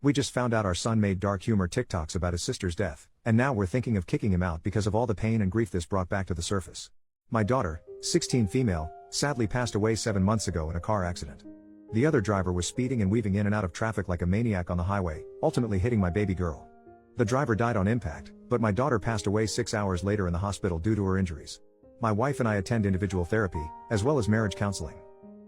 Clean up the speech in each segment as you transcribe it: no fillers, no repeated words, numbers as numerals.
We just found out our son made dark humor TikToks about his sister's death, and now we're thinking of kicking him out because of all the pain and grief this brought back to the surface. My daughter, 16 female, sadly passed away 7 months ago in a car accident. The other driver was speeding and weaving in and out of traffic like a maniac on the highway, ultimately hitting my baby girl. The driver died on impact, but my daughter passed away 6 hours later in the hospital due to her injuries. My wife and I attend individual therapy, as well as marriage counseling.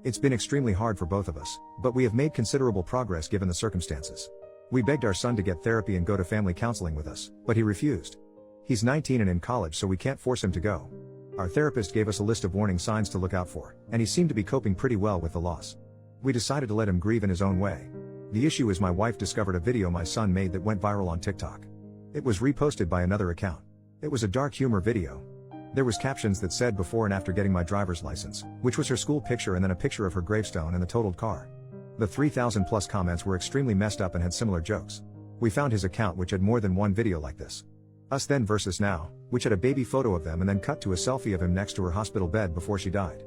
It's been extremely hard for both of us, but we have made considerable progress given the circumstances. We begged our son to get therapy and go to family counseling with us, but he refused. He's 19 and in college, so we can't force him to go. Our therapist gave us a list of warning signs to look out for, and he seemed to be coping pretty well with the loss. We decided to let him grieve in his own way. The issue is my wife discovered a video my son made that went viral on TikTok. It was reposted by another account. It was a dark humor video. There was captions that said before and after getting my driver's license, which was her school picture, and then a picture of her gravestone and the totaled car. The 3,000 plus comments were extremely messed up and had similar jokes. We found his account, which had more than one video like this. Us Then versus Now, which had a baby photo of them and then cut to a selfie of him next to her hospital bed before she died.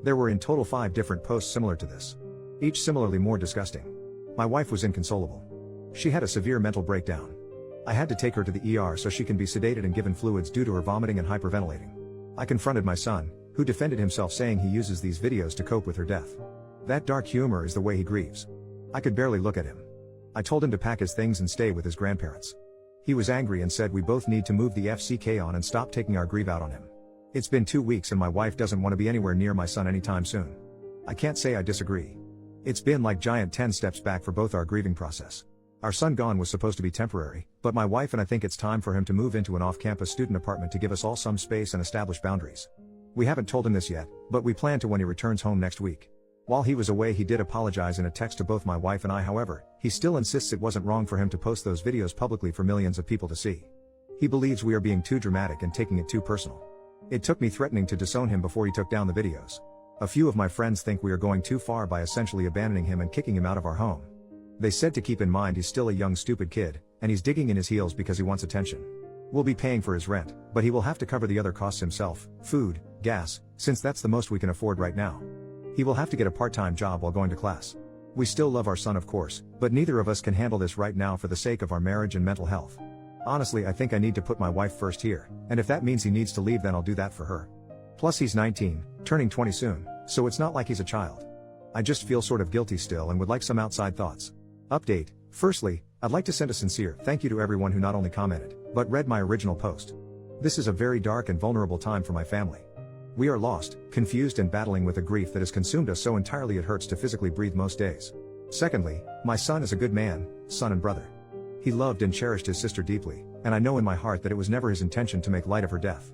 There were in total 5 different posts similar to this, each similarly more disgusting. My wife was inconsolable. She had a severe mental breakdown. I had to take her to the ER so she can be sedated and given fluids due to her vomiting and hyperventilating. I confronted my son, who defended himself saying he uses these videos to cope with her death. That dark humor is the way he grieves. I could barely look at him. I told him to pack his things and stay with his grandparents. He was angry and said we both need to move the FCK on and stop taking our grief out on him. It's been 2 weeks and my wife doesn't want to be anywhere near my son anytime soon. I can't say I disagree. It's been like giant 10 steps back for both our grieving process. Our son gone was supposed to be temporary, but my wife and I think it's time for him to move into an off-campus student apartment to give us all some space and establish boundaries. We haven't told him this yet, but we plan to when he returns home next week. While he was away, he did apologize in a text to both my wife and I. However, he still insists it wasn't wrong for him to post those videos publicly for millions of people to see. He believes we are being too dramatic and taking it too personal. It took me threatening to disown him before he took down the videos. A few of my friends think we are going too far by essentially abandoning him and kicking him out of our home. They said to keep in mind he's still a young stupid kid, and he's digging in his heels because he wants attention. We'll be paying for his rent, but he will have to cover the other costs himself, food, gas, since that's the most we can afford right now. He will have to get a part-time job while going to class. We still love our son, of course, but neither of us can handle this right now for the sake of our marriage and mental health. Honestly, I think I need to put my wife first here, and if that means he needs to leave, then I'll do that for her. Plus he's 19, turning 20 soon, so it's not like he's a child. I just feel sort of guilty still and would like some outside thoughts. Update. Firstly, I'd like to send a sincere thank you to everyone who not only commented, but read my original post. This is a very dark and vulnerable time for my family. We are lost, confused and battling with a grief that has consumed us so entirely it hurts to physically breathe most days. Secondly, my son is a good man, son and brother. He loved and cherished his sister deeply, and I know in my heart that it was never his intention to make light of her death.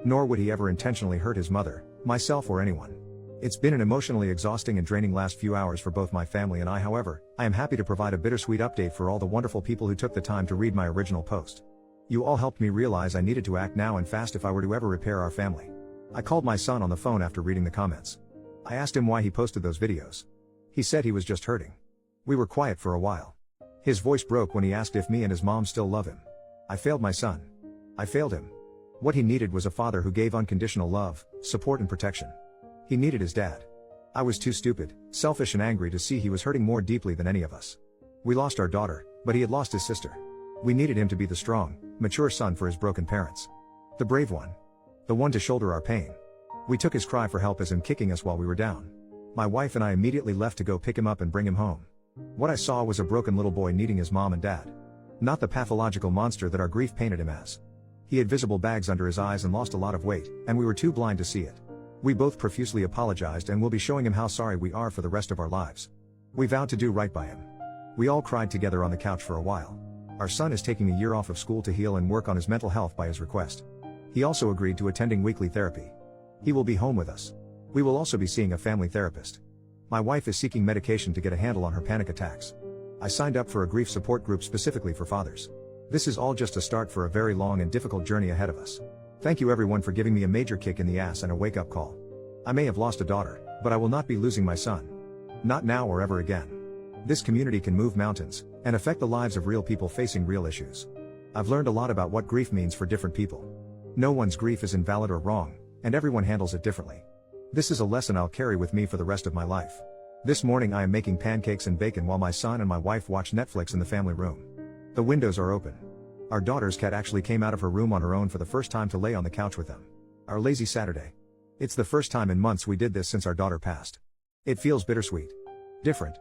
Nor would he ever intentionally hurt his mother, myself or anyone. It's been an emotionally exhausting and draining last few hours for both my family and I. However, I am happy to provide a bittersweet update for all the wonderful people who took the time to read my original post. You all helped me realize I needed to act now and fast if I were to ever repair our family. I called my son on the phone after reading the comments. I asked him why he posted those videos. He said he was just hurting. We were quiet for a while. His voice broke when he asked if me and his mom still love him. I failed my son. I failed him. What he needed was a father who gave unconditional love, support and protection. He needed his dad. I was too stupid, selfish and angry to see he was hurting more deeply than any of us. We lost our daughter, but he had lost his sister. We needed him to be the strong, mature son for his broken parents. The brave one. The one to shoulder our pain. We took his cry for help as him kicking us while we were down. My wife and I immediately left to go pick him up and bring him home. What I saw was a broken little boy needing his mom and dad. Not the pathological monster that our grief painted him as. He had visible bags under his eyes and lost a lot of weight, and we were too blind to see it. We both profusely apologized and will be showing him how sorry we are for the rest of our lives. We vowed to do right by him. We all cried together on the couch for a while. Our son is taking a year off of school to heal and work on his mental health by his request. He also agreed to attending weekly therapy. He will be home with us. We will also be seeing a family therapist. My wife is seeking medication to get a handle on her panic attacks. I signed up for a grief support group specifically for fathers. This is all just a start for a very long and difficult journey ahead of us. Thank you everyone for giving me a major kick in the ass and a wake-up call. I may have lost a daughter, but I will not be losing my son. Not now or ever again. This community can move mountains, and affect the lives of real people facing real issues. I've learned a lot about what grief means for different people. No one's grief is invalid or wrong, and everyone handles it differently. This is a lesson I'll carry with me for the rest of my life. This morning I am making pancakes and bacon while my son and my wife watch Netflix in the family room. The windows are open. Our daughter's cat actually came out of her room on her own for the first time to lay on the couch with them. Our lazy Saturday. It's the first time in months we did this since our daughter passed. It feels bittersweet. Different.